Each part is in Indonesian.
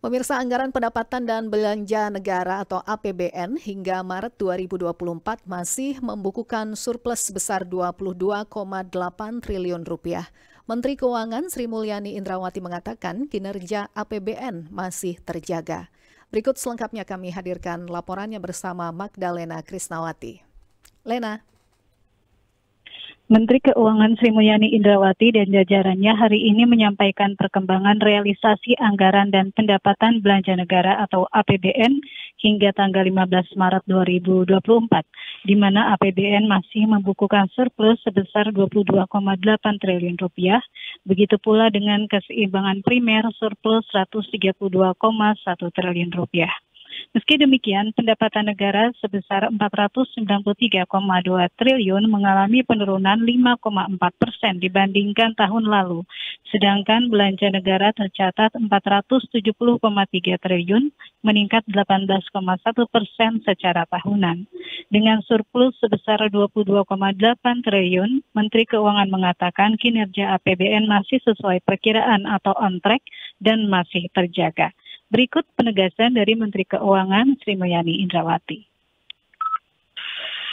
Pemirsa, anggaran pendapatan dan belanja negara atau APBN hingga Maret 2024 masih membukukan surplus sebesar 22,8 triliun rupiah. Menteri Keuangan Sri Mulyani Indrawati mengatakan kinerja APBN masih terjaga. Berikut selengkapnya kami hadirkan laporannya bersama Magdalena Krisnawati. Lena. Menteri Keuangan Sri Mulyani Indrawati dan jajarannya hari ini menyampaikan perkembangan realisasi anggaran dan pendapatan belanja negara atau APBN hingga tanggal 15 Maret 2024, di mana APBN masih membukukan surplus sebesar 22,8 triliun rupiah, begitu pula dengan keseimbangan primer surplus 132,1 triliun rupiah. Meski demikian, pendapatan negara sebesar 493,2 triliun mengalami penurunan 5,4% dibandingkan tahun lalu, sedangkan belanja negara tercatat 470,3 triliun, meningkat 18,1% secara tahunan. Dengan surplus sebesar 22,8 triliun, Menteri Keuangan mengatakan kinerja APBN masih sesuai perkiraan atau on track dan masih terjaga. Berikut penegasan dari Menteri Keuangan Sri Mulyani Indrawati.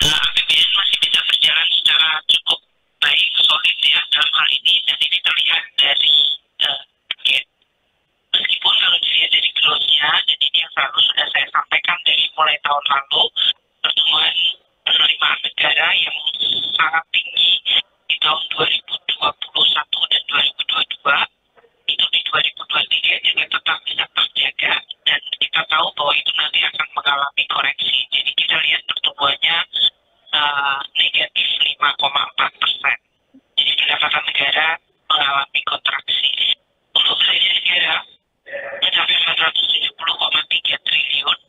APBN masih bisa berjalan secara cukup baik, solid ya dalam hal ini, dan ini terlihat dari meskipun kalau dilihat dari growth-nya, dan ini yang selalu sudah saya sampaikan dari mulai tahun lalu, pertumbuhan penerimaan negara yang sangat tinggi di tahun 2021 dan 2022, itu di 2023 juga tetap bisa terjaga, dan kita tahu bahwa itu nanti akan mengalami koreksi. Jadi kita lihat pertumbuhannya negatif 5,4%. Jadi pendapatan negara mengalami kontraksi. Untuk belanja negara mencapai 470,3 triliun.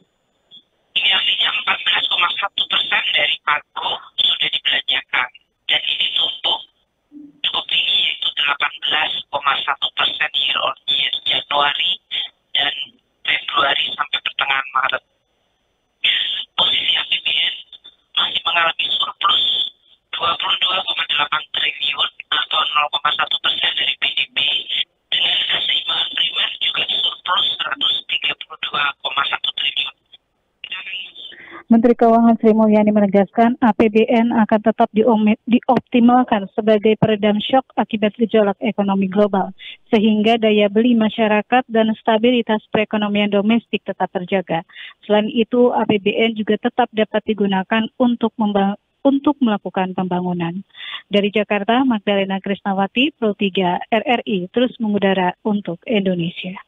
Ini artinya 14,1% dari pagu sudah dibelanjakan, dan ini tumbuh cukup tinggi, yaitu 18,1% year on year Januari dan Februari sampai pertengahan Maret. Posisi APBN masih mengalami surplus 22,8 triliun atau 0,1% dari PDB, dengan keseimbangan primer juga surplus 132,1 triliun. Menteri Keuangan Sri Mulyani menegaskan APBN akan tetap dioptimalkan sebagai peredam syok akibat gejolak ekonomi global, sehingga daya beli masyarakat dan stabilitas perekonomian domestik tetap terjaga. Selain itu, APBN juga tetap dapat digunakan untuk melakukan pembangunan. Dari Jakarta, Magdalena Krisnawati, Pro 3 RRI, terus mengudara untuk Indonesia.